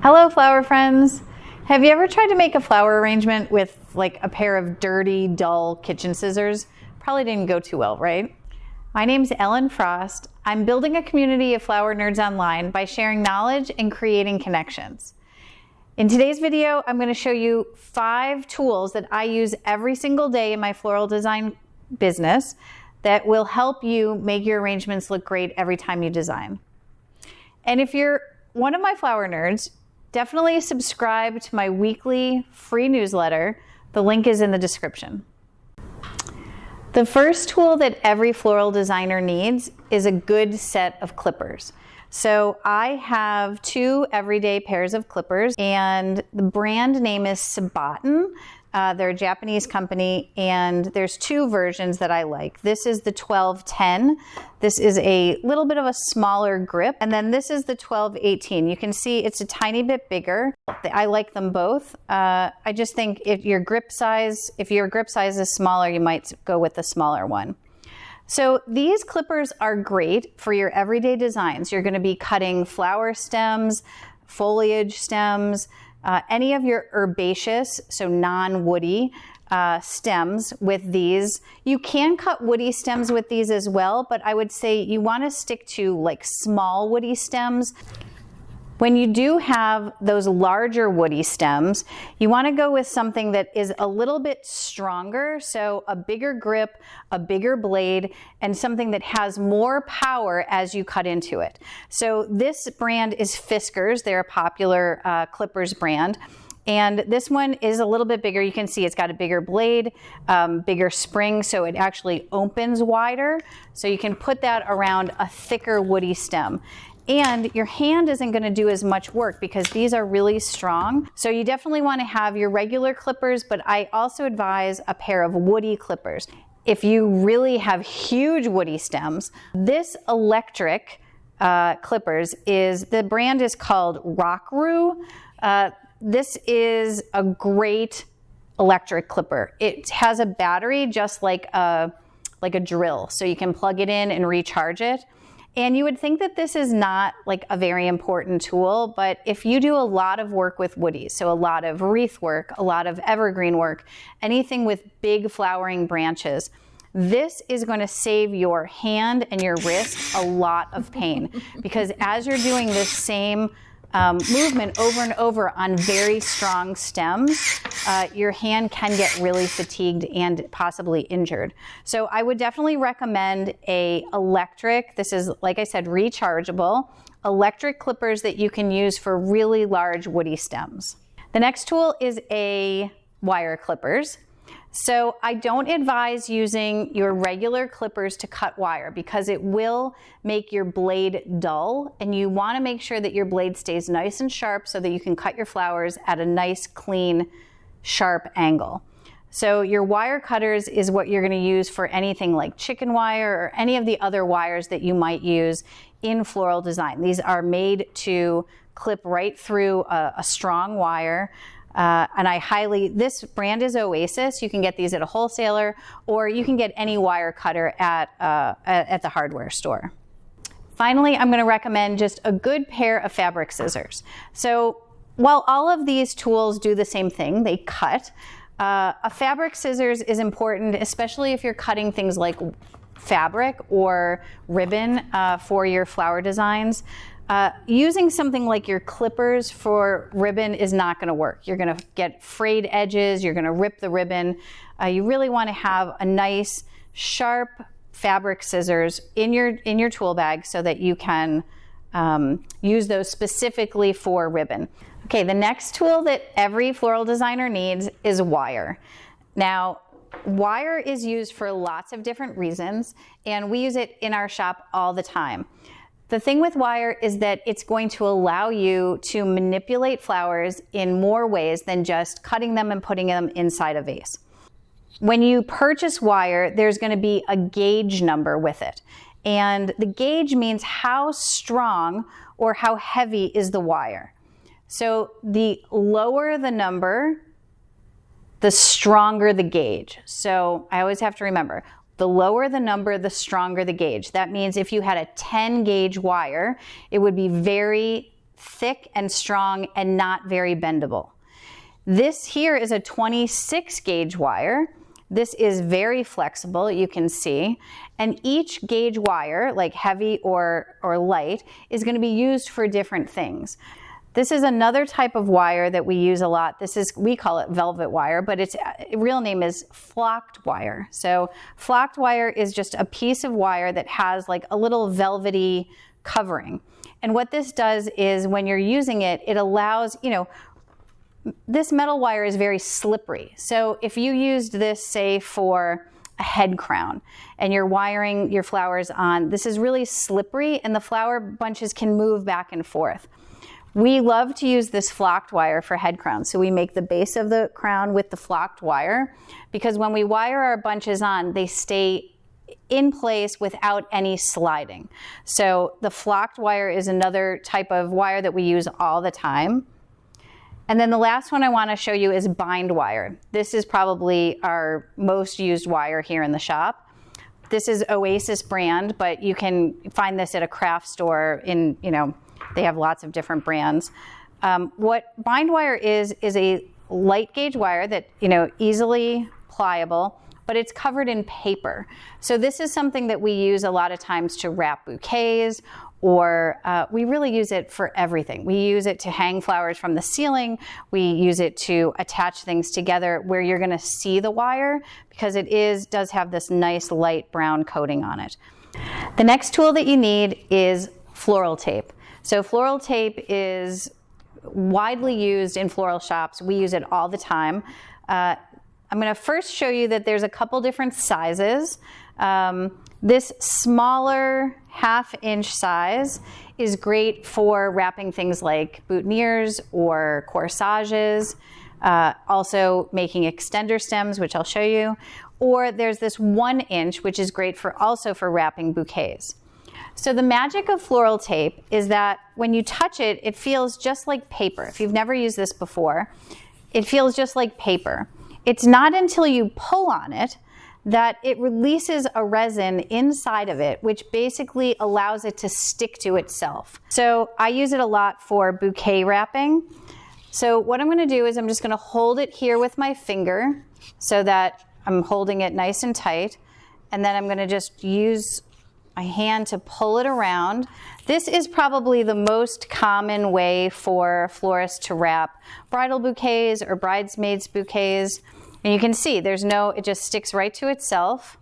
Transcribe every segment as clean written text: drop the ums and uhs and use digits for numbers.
Hello, flower friends. Have you ever tried to make a flower arrangement with like a pair of dirty, dull kitchen scissors? Probably didn't go too well, right? My name's Ellen Frost. I'm building a community of flower nerds online by sharing knowledge and creating connections. In today's video, I'm going to show you 5 tools that I use every single day in my floral design business that will help you make your arrangements look great every time you design. And if you're one of my flower nerds, definitely subscribe to my weekly free newsletter. The link is in the description. The first tool that every floral designer needs is a good set of clippers. So I have 2 everyday pairs of clippers, and the brand name is Sabaton. They're a Japanese company, and there's 2 versions that I like. This is the 1210. This is a little bit of a smaller grip, and then this is the 1218. You can see it's a tiny bit bigger. I like them both. I just think if your grip size is smaller, you might go with the smaller one. So these clippers are great for your everyday designs. You're going to be cutting flower stems, foliage stems, any of your herbaceous, so non-woody stems with these. You can cut woody stems with these as well, but I would say you want to stick to like small woody stems. When you do have those larger woody stems, you want to go with something that is a little bit stronger, so a bigger grip, a bigger blade, and something that has more power as you cut into it. So this brand is Fiskars. They're a popular clippers brand. And this one is a little bit bigger. You can see it's got a bigger blade, bigger spring, so it actually opens wider. So you can put that around a thicker woody stem. And your hand isn't going to do as much work because these are really strong. So you definitely want to have your regular clippers, but I also advise a pair of woody clippers. If you really have huge woody stems, this electric clippers the brand is called Rockroo. This is a great electric clipper. It has a battery just like a drill, so you can plug it in and recharge it. And you would think that this is not like a very important tool, but if you do a lot of work with woodies, so a lot of wreath work, a lot of evergreen work, anything with big flowering branches, this is going to save your hand and your wrist a lot of pain, because as you're doing this same movement over and over on very strong stems, your hand can get really fatigued and possibly injured. So I would definitely recommend a electric, this is, like I said, rechargeable, electric clippers that you can use for really large woody stems. The next tool is a wire clippers. So I don't advise using your regular clippers to cut wire because it will make your blade dull, and you want to make sure that your blade stays nice and sharp so that you can cut your flowers at a nice, clean, sharp angle. So your wire cutters is what you're going to use for anything like chicken wire or any of the other wires that you might use in floral design. These are made to clip right through a strong wire. And this brand is Oasis. You can get these at a wholesaler, or you can get any wire cutter at the hardware store. Finally, I'm going to recommend just a good pair of fabric scissors. So while all of these tools do the same thing, they cut, a fabric scissors is important, especially if you're cutting things like fabric or ribbon for your flower designs. Using something like your clippers for ribbon is not going to work. You're going to get frayed edges, you're going to rip the ribbon. You really want to have a nice, sharp fabric scissors in your tool bag so that you can use those specifically for ribbon. Okay, the next tool that every floral designer needs is wire. Now, wire is used for lots of different reasons, and we use it in our shop all the time. The thing with wire is that it's going to allow you to manipulate flowers in more ways than just cutting them and putting them inside a vase. When you purchase wire, there's going to be a gauge number with it. And the gauge means how strong or how heavy is the wire. So the lower the number, the stronger the gauge. So I always have to remember, the lower the number, the stronger the gauge. That means if you had a 10 gauge wire, it would be very thick and strong and not very bendable. This here is a 26 gauge wire. This is very flexible, you can see, and each gauge wire, like heavy or light, is going to be used for different things. This is another type of wire that we use a lot. We call it velvet wire, but its real name is flocked wire. So flocked wire is just a piece of wire that has like a little velvety covering. And what this does is when you're using it, it allows, this metal wire is very slippery. So if you used this, say, for a head crown and you're wiring your flowers on, this is really slippery and the flower bunches can move back and forth. We love to use this flocked wire for head crowns. So we make the base of the crown with the flocked wire because when we wire our bunches on, they stay in place without any sliding. So the flocked wire is another type of wire that we use all the time. And then the last one I want to show you is bind wire. This is probably our most used wire here in the shop. This is Oasis brand, but you can find this at a craft store they have lots of different brands. What bind wire is a light gauge wire that, easily pliable, but it's covered in paper. So this is something that we use a lot of times to wrap bouquets, or we really use it for everything. We use it to hang flowers from the ceiling. We use it to attach things together where you're gonna see the wire because it does have this nice light brown coating on it. The next tool that you need is floral tape. So floral tape is widely used in floral shops. We use it all the time. I'm gonna first show you that there's a couple different sizes. This smaller 1/2 inch size is great for wrapping things like boutonnieres or corsages, also making extender stems, which I'll show you. Or there's this 1 inch, which is great for wrapping bouquets. So the magic of floral tape is that when you touch it, it feels just like paper. If you've never used this before, it feels just like paper. It's not until you pull on it that it releases a resin inside of it, which basically allows it to stick to itself. So I use it a lot for bouquet wrapping. So what I'm going to do is I'm just going to hold it here with my finger so that I'm holding it nice and tight. And then I'm going to just use my hand to pull it around. This is probably the most common way for florists to wrap bridal bouquets or bridesmaids bouquets. And you can see it just sticks right to itself.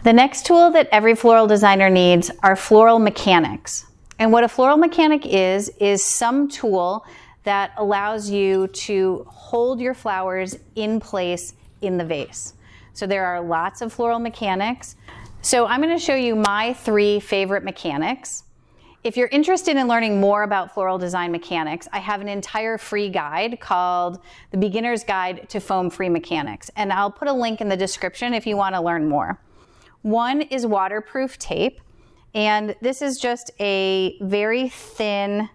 The next tool that every floral designer needs are floral mechanics. And what a floral mechanic is some tool that allows you to hold your flowers in place in the vase. So there are lots of floral mechanics. So I'm going to show you my 3 favorite mechanics. If you're interested in learning more about floral design mechanics, I have an entire free guide called The Beginner's Guide to Foam-Free Mechanics, and I'll put a link in the description if you want to learn more. One is waterproof tape, and this is just a very thin,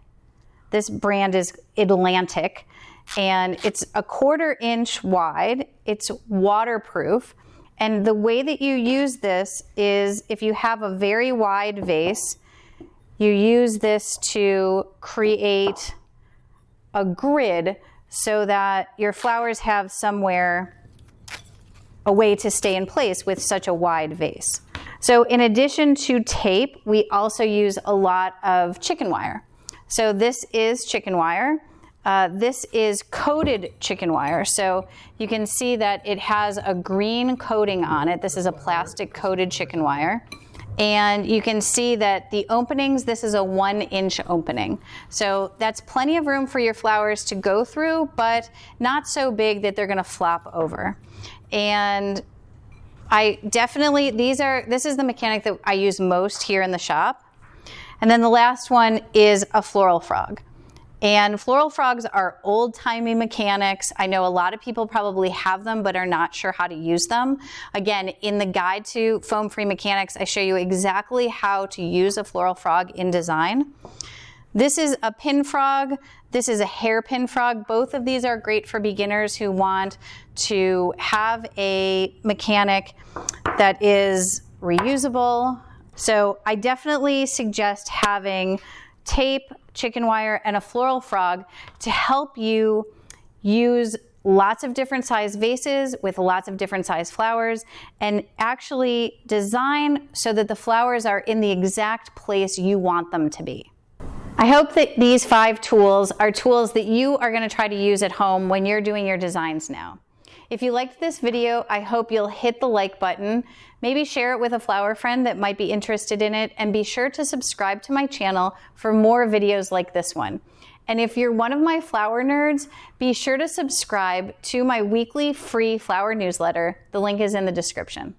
this brand is Atlantic, and it's a 1/4 inch wide. It's waterproof. And the way that you use this is if you have a very wide vase, you use this to create a grid so that your flowers have somewhere, a way to stay in place with such a wide vase. So in addition to tape, we also use a lot of chicken wire. So this is chicken wire. This is coated chicken wire. So you can see that it has a green coating on it. This is a plastic coated chicken wire. And you can see that the openings, this is a 1 inch opening. So that's plenty of room for your flowers to go through, but not so big that they're gonna flop over. And this is the mechanic that I use most here in the shop. And then the last one is a floral frog. And floral frogs are old-timey mechanics. I know a lot of people probably have them but are not sure how to use them. Again, in the guide to foam-free mechanics, I show you exactly how to use a floral frog in design. This is a pin frog. This is a hairpin frog. Both of these are great for beginners who want to have a mechanic that is reusable. So I definitely suggest having tape, chicken wire, and a floral frog to help you use lots of different size vases with lots of different size flowers and actually design so that the flowers are in the exact place you want them to be. I hope that these 5 tools are tools that you are going to try to use at home when you're doing your designs now. If you liked this video, I hope you'll hit the like button, maybe share it with a flower friend that might be interested in it, and be sure to subscribe to my channel for more videos like this one. And if you're one of my flower nerds, be sure to subscribe to my weekly free flower newsletter. The link is in the description.